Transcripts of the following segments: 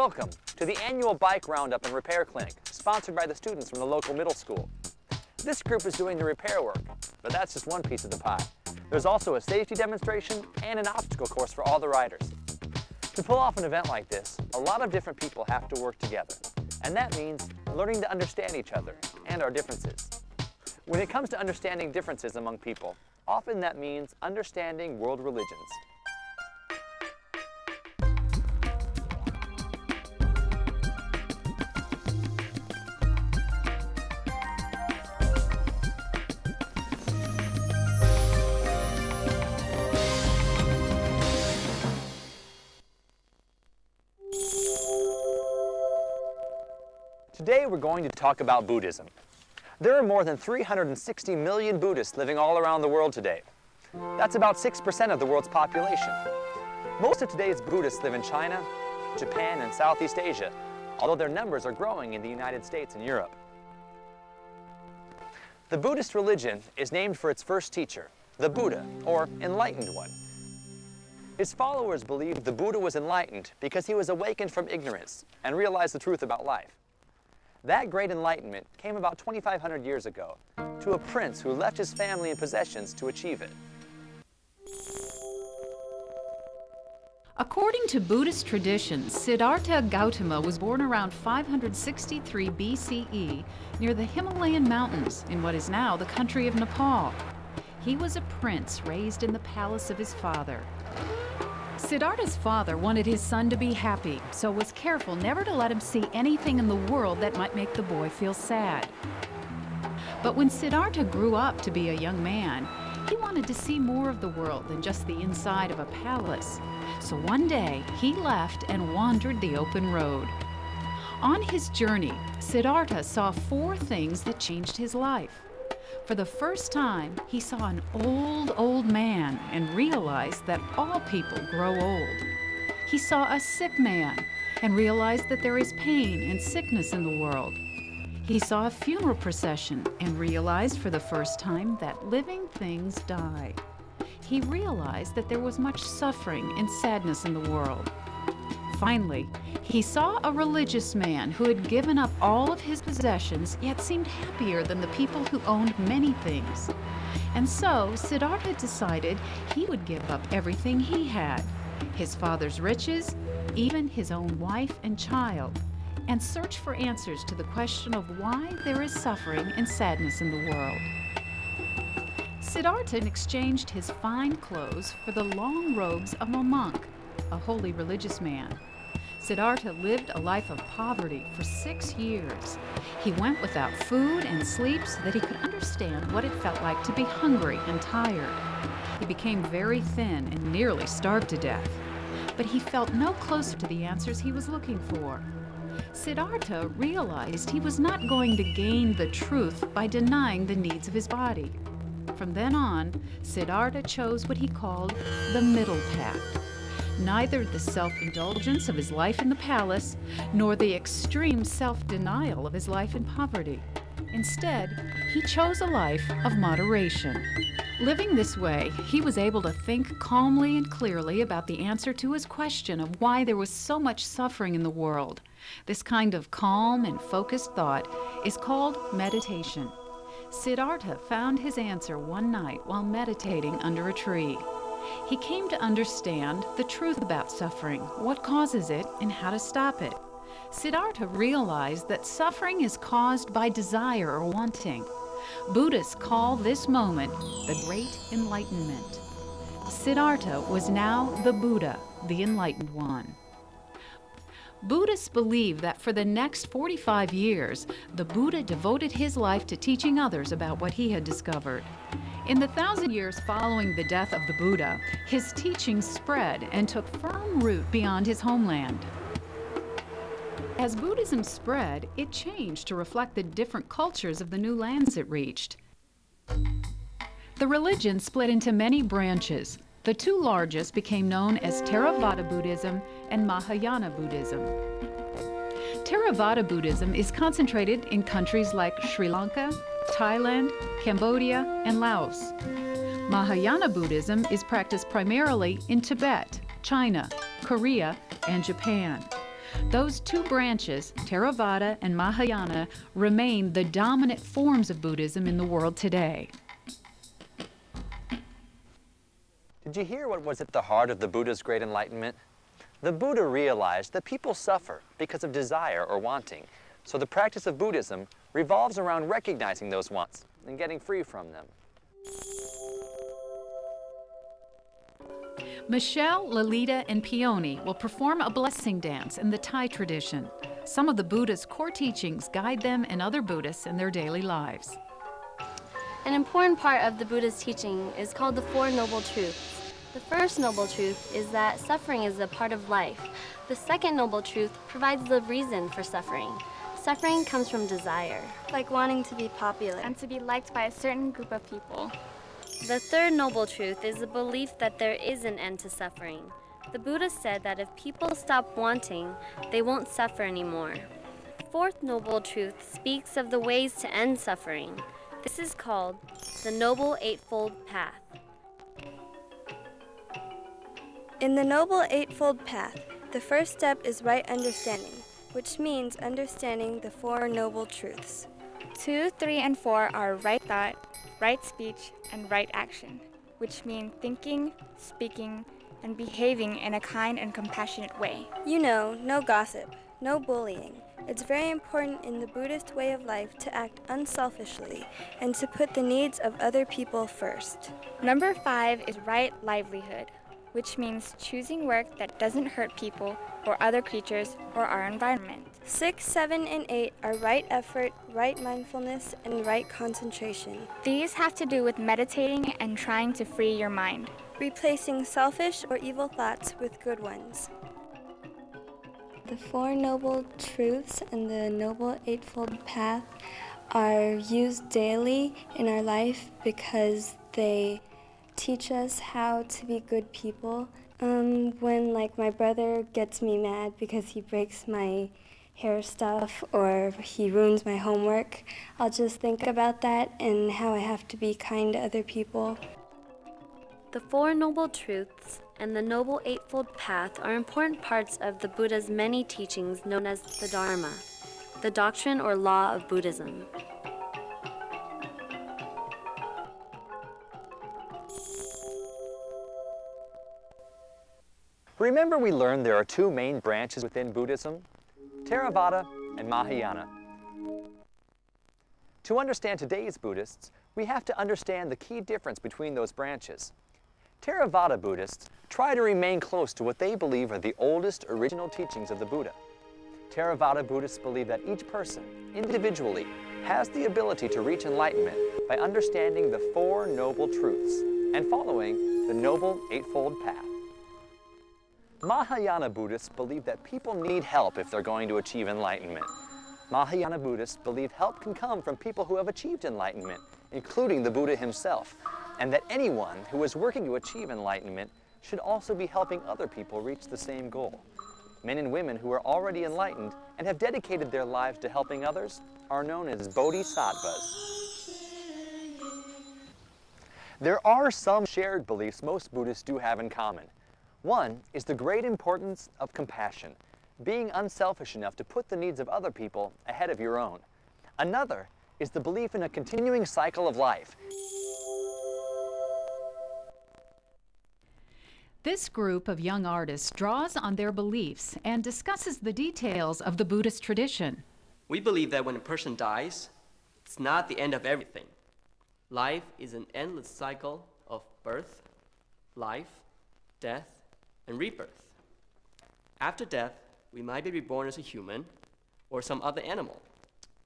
Welcome to the annual Bike Roundup and Repair Clinic, sponsored by the students from the local middle school. This group is doing the repair work, but that's just one piece of the pie. There's also a safety demonstration and an obstacle course for all the riders. To pull off an event like this, a lot of different people have to work together, and that means learning to understand each other and our differences. When it comes to understanding differences among people, often that means understanding world religions. Today we're going to talk about Buddhism. There are more than 360 million Buddhists living all around the world today. That's about 6% of the world's population. Most of today's Buddhists live in China, Japan, and Southeast Asia, although their numbers are growing in the United States and Europe. The Buddhist religion is named for its first teacher, the Buddha, or Enlightened One. His followers believed the Buddha was enlightened because he was awakened from ignorance and realized the truth about life. That great enlightenment came about 2,500 years ago to a prince who left his family and possessions to achieve it. According to Buddhist tradition, Siddhartha Gautama was born around 563 BCE near the Himalayan mountains in what is now the country of Nepal. He was a prince raised in the palace of his father. Siddhartha's father wanted his son to be happy, so was careful never to let him see anything in the world that might make the boy feel sad. But when Siddhartha grew up to be a young man, he wanted to see more of the world than just the inside of a palace. So one day, he left and wandered the open road. On his journey, Siddhartha saw 4 things that changed his life. For the first time, he saw an old man and realized that all people grow old. He saw a sick man and realized that there is pain and sickness in the world. He saw a funeral procession and realized for the first time that living things die. He realized that there was much suffering and sadness in the world. Finally, he saw a religious man who had given up all of his possessions yet seemed happier than the people who owned many things. And so Siddhartha decided he would give up everything he had, his father's riches, even his own wife and child, and search for answers to the question of why there is suffering and sadness in the world. Siddhartha exchanged his fine clothes for the long robes of a monk, a holy religious man. Siddhartha lived a life of poverty for 6 years. He went without food and sleep so that he could understand what it felt like to be hungry and tired. He became very thin and nearly starved to death, but he felt no closer to the answers he was looking for. Siddhartha realized he was not going to gain the truth by denying the needs of his body. From then on, Siddhartha chose what he called the middle path. Neither the self-indulgence of his life in the palace, nor the extreme self-denial of his life in poverty. Instead, he chose a life of moderation. Living this way, he was able to think calmly and clearly about the answer to his question of why there was so much suffering in the world. This kind of calm and focused thought is called meditation. Siddhartha found his answer one night while meditating under a tree. He came to understand the truth about suffering, what causes it, and how to stop it. Siddhartha realized that suffering is caused by desire or wanting. Buddhists call this moment the Great Enlightenment. Siddhartha was now the Buddha, the Enlightened One. Buddhists believe that for the next 45 years, the Buddha devoted his life to teaching others about what he had discovered. In the 1,000 years following the death of the Buddha, his teachings spread and took firm root beyond his homeland. As Buddhism spread, it changed to reflect the different cultures of the new lands it reached. The religion split into many branches. The 2 largest became known as Theravada Buddhism and Mahayana Buddhism. Theravada Buddhism is concentrated in countries like Sri Lanka, Thailand, Cambodia, and Laos. Mahayana Buddhism is practiced primarily in Tibet, China, Korea, and Japan. Those two branches, Theravada and Mahayana, remain the dominant forms of Buddhism in the world today. Did you hear what was at the heart of the Buddha's great enlightenment? The Buddha realized that people suffer because of desire or wanting, so the practice of Buddhism revolves around recognizing those wants and getting free from them. Michelle, Lalita, and Peony will perform a blessing dance in the Thai tradition. Some of the Buddha's core teachings guide them and other Buddhists in their daily lives. An important part of the Buddha's teaching is called the Four Noble Truths. The first noble truth is that suffering is a part of life. The second noble truth provides the reason for suffering. Suffering comes from desire, like wanting to be popular and to be liked by a certain group of people. The third noble truth is the belief that there is an end to suffering. The Buddha said that if people stop wanting, they won't suffer anymore. The fourth noble truth speaks of the ways to end suffering. This is called the Noble Eightfold Path. In the Noble Eightfold Path, the first step is right understanding, which means understanding the Four Noble Truths. 2, 3, and 4 are right thought, right speech, and right action, which mean thinking, speaking, and behaving in a kind and compassionate way. You know, no gossip, no bullying. It's very important in the Buddhist way of life to act unselfishly and to put the needs of other people first. Number 5 is right livelihood, which means choosing work that doesn't hurt people or other creatures or our environment. 6, 7, and 8 are right effort, right mindfulness, and right concentration. These have to do with meditating and trying to free your mind, replacing selfish or evil thoughts with good ones. The Four Noble Truths and the Noble Eightfold Path are used daily in our life because they teach us how to be good people. When my brother gets me mad because he breaks my hair stuff or he ruins my homework, I'll just think about that and how I have to be kind to other people. The Four Noble Truths and the Noble Eightfold Path are important parts of the Buddha's many teachings known as the Dharma, the doctrine or law of Buddhism. Remember we learned there are two main branches within Buddhism, Theravada and Mahayana. To understand today's Buddhists, we have to understand the key difference between those branches. Theravada Buddhists try to remain close to what they believe are the oldest original teachings of the Buddha. Theravada Buddhists believe that each person, individually, has the ability to reach enlightenment by understanding the Four Noble Truths and following the Noble Eightfold Path. Mahayana Buddhists believe that people need help if they're going to achieve enlightenment. Mahayana Buddhists believe help can come from people who have achieved enlightenment, including the Buddha himself, and that anyone who is working to achieve enlightenment should also be helping other people reach the same goal. Men and women who are already enlightened and have dedicated their lives to helping others are known as bodhisattvas. There are some shared beliefs most Buddhists do have in common. One is the great importance of compassion, being unselfish enough to put the needs of other people ahead of your own. Another is the belief in a continuing cycle of life. This group of young artists draws on their beliefs and discusses the details of the Buddhist tradition. We believe that when a person dies, it's not the end of everything. Life is an endless cycle of birth, life, death, and rebirth. After death, we might be reborn as a human or some other animal,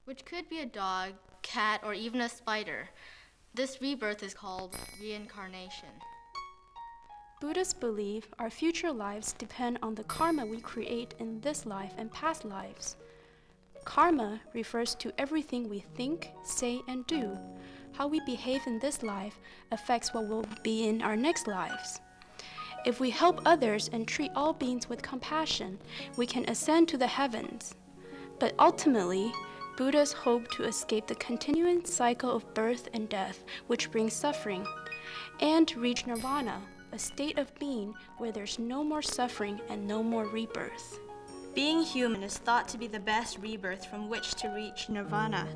which could be a dog, cat, or even a spider. This rebirth is called reincarnation. Buddhists believe our future lives depend on the karma we create in this life and past lives. Karma refers to everything we think, say, and do. How we behave in this life affects what will be in our next lives. If we help others and treat all beings with compassion, we can ascend to the heavens. But ultimately, Buddhists hope to escape the continuing cycle of birth and death, which brings suffering, and reach nirvana, a state of being where there's no more suffering and no more rebirth. Being human is thought to be the best rebirth from which to reach nirvana.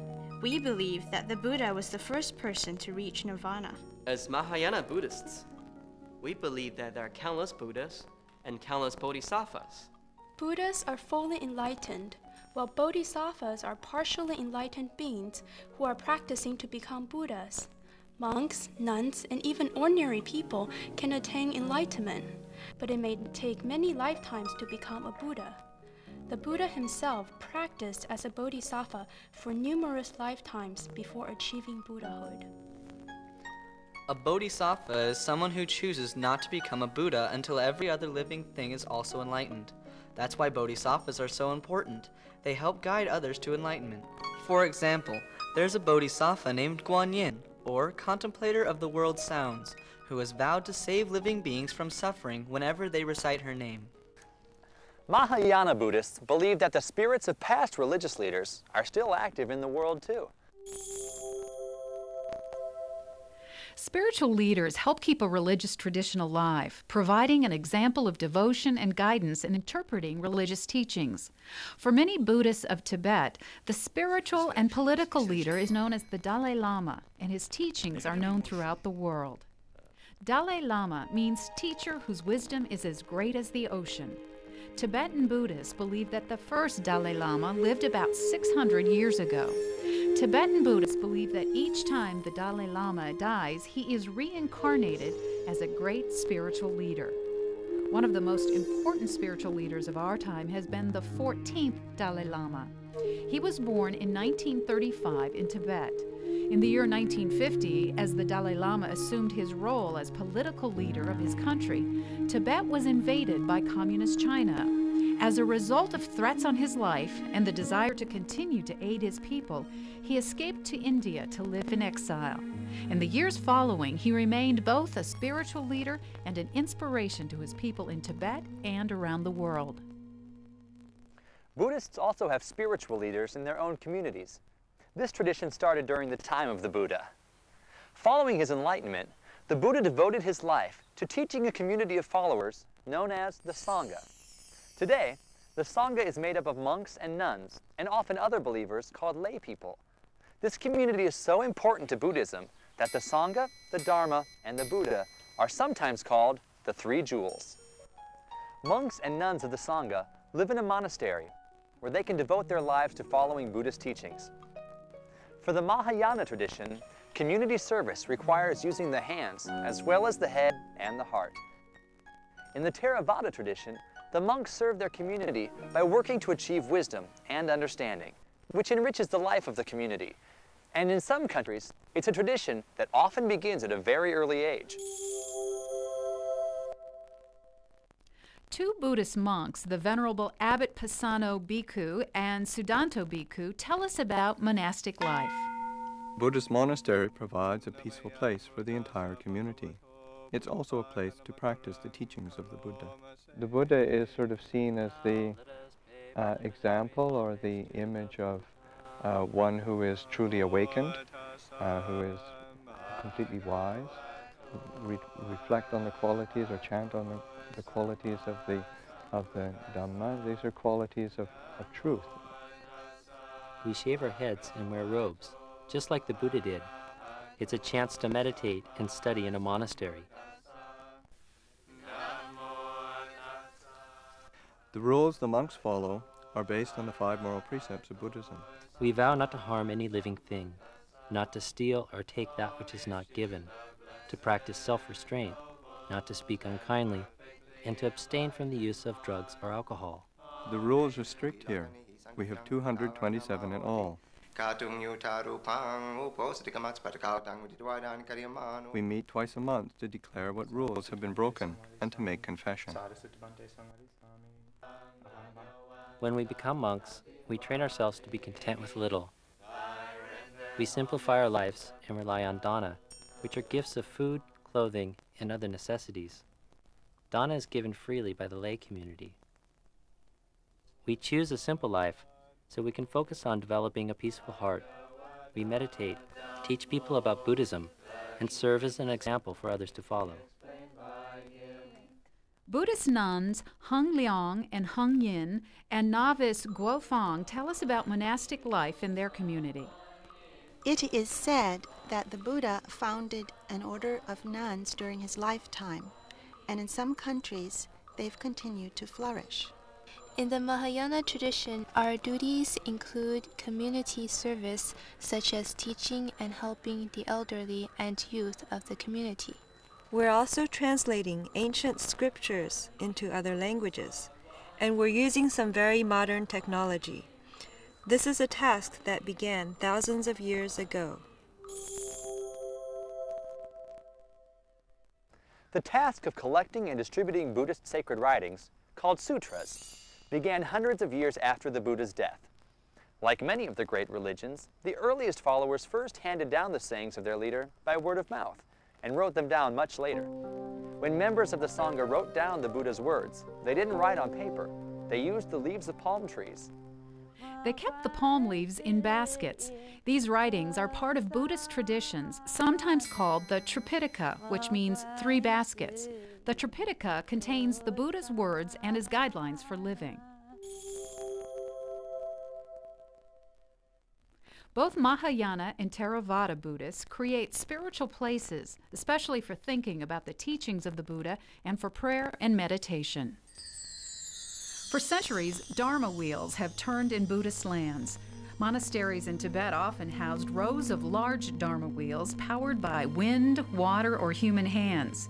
We believe that the Buddha was the first person to reach nirvana. As Mahayana Buddhists, we believe that there are countless Buddhas and countless Bodhisattvas. Buddhas are fully enlightened, while Bodhisattvas are partially enlightened beings who are practicing to become Buddhas. Monks, nuns, and even ordinary people can attain enlightenment, but it may take many lifetimes to become a Buddha. The Buddha himself practiced as a bodhisattva for numerous lifetimes before achieving Buddhahood. A bodhisattva is someone who chooses not to become a Buddha until every other living thing is also enlightened. That's why bodhisattvas are so important. They help guide others to enlightenment. For example, there's a bodhisattva named Guanyin, or contemplator of the world's sounds, who has vowed to save living beings from suffering whenever they recite her name. Mahayana Buddhists believe that the spirits of past religious leaders are still active in the world too. Spiritual leaders help keep a religious tradition alive, providing an example of devotion and guidance in interpreting religious teachings. For many Buddhists of Tibet, the spiritual and political leader is known as the Dalai Lama, and his teachings are known throughout the world. Dalai Lama means teacher whose wisdom is as great as the ocean. Tibetan Buddhists believe that the first Dalai Lama lived about 600 years ago. Tibetan Buddhists believe that each time the Dalai Lama dies, he is reincarnated as a great spiritual leader. One of the most important spiritual leaders of our time has been the 14th Dalai Lama. He was born in 1935 in Tibet. In the year 1950, as the Dalai Lama assumed his role as political leader of his country, Tibet was invaded by Communist China. As a result of threats on his life and the desire to continue to aid his people, he escaped to India to live in exile. In the years following, he remained both a spiritual leader and an inspiration to his people in Tibet and around the world. Buddhists also have spiritual leaders in their own communities. This tradition started during the time of the Buddha. Following his enlightenment, the Buddha devoted his life to teaching a community of followers known as the Sangha. Today, the Sangha is made up of monks and nuns, and often other believers called lay people. This community is so important to Buddhism that the Sangha, the Dharma, and the Buddha are sometimes called the Three Jewels. Monks and nuns of the Sangha live in a monastery where they can devote their lives to following Buddhist teachings. For the Mahayana tradition, community service requires using the hands as well as the head and the heart. In the Theravada tradition, the monks serve their community by working to achieve wisdom and understanding, which enriches the life of the community. And in some countries, it's a tradition that often begins at a very early age. Two Buddhist monks, the Venerable Abbot Pasano Bhikkhu and Sudanto Bhikkhu, tell us about monastic life. Buddhist monastery provides a peaceful place for the entire community. It's also a place to practice the teachings of the Buddha. The Buddha is sort of seen as the example or the image of one who is truly awakened, who is completely wise, reflect on the qualities or chant on the qualities of the Dhamma. These are qualities of truth. We shave our heads and wear robes, just like the Buddha did. It's a chance to meditate and study in a monastery. The rules the monks follow are based on the 5 moral precepts of Buddhism. We vow not to harm any living thing, not to steal or take that which is not given, to practice self-restraint, not to speak unkindly, and to abstain from the use of drugs or alcohol. The rules are strict here. We have 227 in all. We meet twice a month to declare what rules have been broken and to make confession. When we become monks, we train ourselves to be content with little. We simplify our lives and rely on dana, which are gifts of food, clothing, and other necessities. Dana is given freely by the lay community. We choose a simple life so we can focus on developing a peaceful heart. We meditate, teach people about Buddhism, and serve as an example for others to follow. Buddhist nuns Hung Liang and Hung Yin and novice Guo Fang tell us about monastic life in their community. It is said that the Buddha founded an order of nuns during his lifetime, and in some countries they've continued to flourish. In the Mahayana tradition, our duties include community service, such as teaching and helping the elderly and youth of the community. We're also translating ancient scriptures into other languages, and we're using some very modern technology. This is a task that began thousands of years ago. The task of collecting and distributing Buddhist sacred writings, called sutras, began hundreds of years after the Buddha's death. Like many of the great religions, the earliest followers first handed down the sayings of their leader by word of mouth and wrote them down much later. When members of the Sangha wrote down the Buddha's words, they didn't write on paper. They used the leaves of palm trees. They kept the palm leaves in baskets. These writings are part of Buddhist traditions, sometimes called the Tripitaka, which means 3 baskets. The Tripitaka contains the Buddha's words and his guidelines for living. Both Mahayana and Theravada Buddhists create spiritual places, especially for thinking about the teachings of the Buddha and for prayer and meditation. For centuries, Dharma wheels have turned in Buddhist lands. Monasteries in Tibet often housed rows of large Dharma wheels powered by wind, water, or human hands.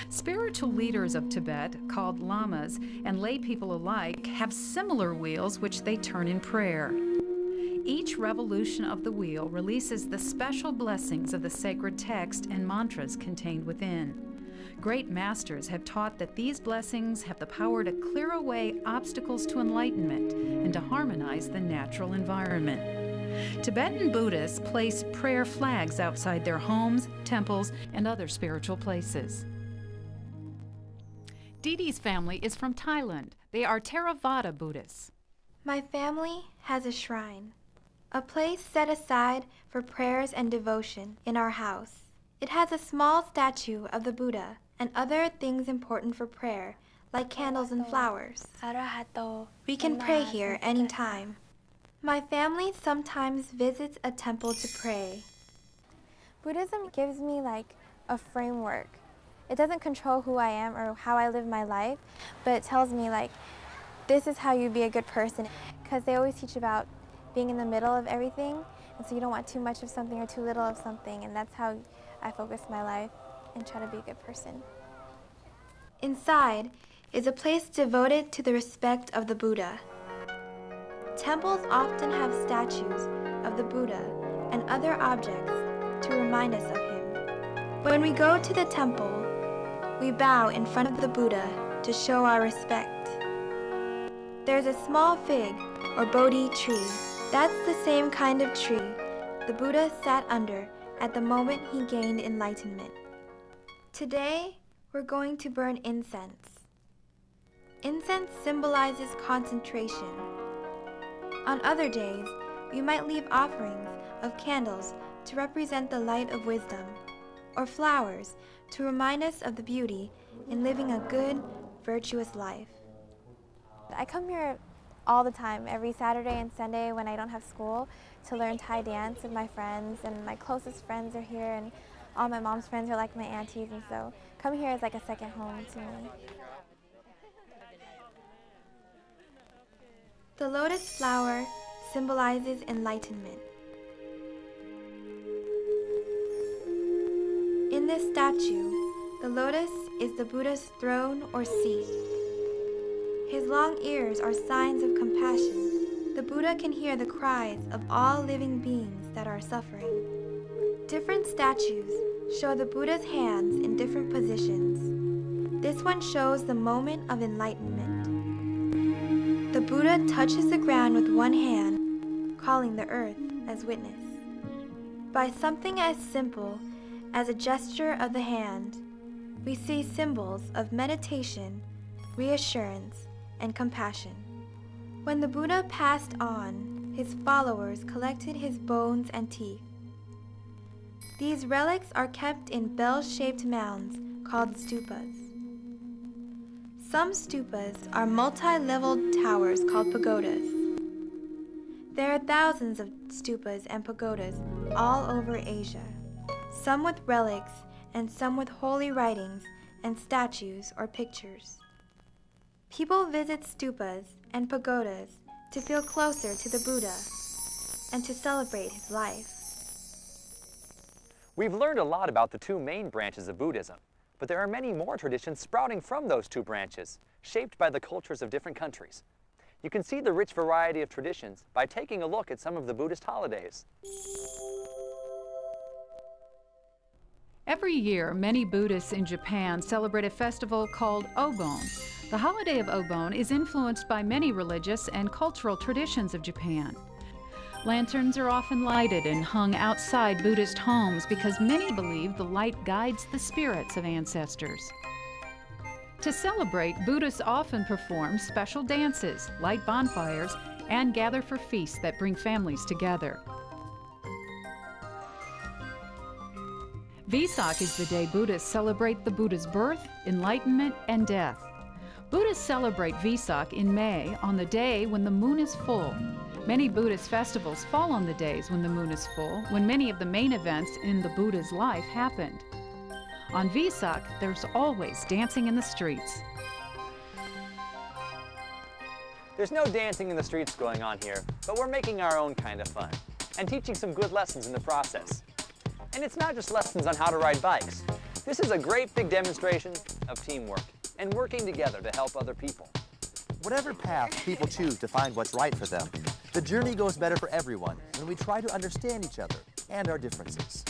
Spiritual leaders of Tibet, called lamas, and lay people alike have similar wheels which they turn in prayer. Each revolution of the wheel releases the special blessings of the sacred text and mantras contained within. Great masters have taught that these blessings have the power to clear away obstacles to enlightenment and to harmonize the natural environment. Tibetan Buddhists place prayer flags outside their homes, temples, and other spiritual places. Didi's family is from Thailand. They are Theravada Buddhists. My family has a shrine, a place set aside for prayers and devotion in our house. It has a small statue of the Buddha and other things important for prayer, like candles and flowers. We can pray here anytime. My family sometimes visits a temple to pray. Buddhism gives me like a framework. It doesn't control who I am or how I live my life, but it tells me like, this is how you be a good person. Because they always teach about being in the middle of everything, and so you don't want too much of something or too little of something, and that's how I focus my life and try to be a good person. Inside is a place devoted to the respect of the Buddha. Temples often have statues of the Buddha and other objects to remind us of him. When we go to the temple, we bow in front of the Buddha to show our respect. There's a small fig or Bodhi tree. That's the same kind of tree the Buddha sat under at the moment he gained enlightenment. Today, we're going to burn incense. Incense symbolizes concentration. On other days, we might leave offerings of candles to represent the light of wisdom, or flowers to remind us of the beauty in living a good, virtuous life. I come here all the time, every Saturday and Sunday when I don't have school, to learn Thai dance with my friends, and my closest friends are here, and all my mom's friends are like my aunties, and so coming here is like a second home to me. The lotus flower symbolizes enlightenment. In this statue, the lotus is the Buddha's throne or seat. His long ears are signs of compassion. The Buddha can hear the cries of all living beings that are suffering. Different statues show the Buddha's hands in different positions. This one shows the moment of enlightenment. The Buddha touches the ground with one hand, calling the earth as witness. By something as simple as a gesture of the hand, we see symbols of meditation, reassurance, and compassion. When the Buddha passed on, his followers collected his bones and teeth. These relics are kept in bell-shaped mounds called stupas. Some stupas are multi-leveled towers called pagodas. There are thousands of stupas and pagodas all over Asia, some with relics and some with holy writings and statues or pictures. People visit stupas and pagodas to feel closer to the Buddha and to celebrate his life. We've learned a lot about the two main branches of Buddhism, but there are many more traditions sprouting from those two branches, shaped by the cultures of different countries. You can see the rich variety of traditions by taking a look at some of the Buddhist holidays. Every year, many Buddhists in Japan celebrate a festival called Obon. The holiday of Obon is influenced by many religious and cultural traditions of Japan. Lanterns are often lighted and hung outside Buddhist homes because many believe the light guides the spirits of ancestors. To celebrate, Buddhists often perform special dances, light bonfires, and gather for feasts that bring families together. Vesak is the day Buddhists celebrate the Buddha's birth, enlightenment, and death. Buddhists celebrate Vesak in May on the day when the moon is full. Many Buddhist festivals fall on the days when the moon is full, when many of the main events in the Buddha's life happened. On Vesak, there's always dancing in the streets. There's no dancing in the streets going on here, but we're making our own kind of fun and teaching some good lessons in the process. And it's not just lessons on how to ride bikes. This is a great big demonstration of teamwork and working together to help other people. Whatever path people choose to find what's right for them, the journey goes better for everyone when we try to understand each other and our differences.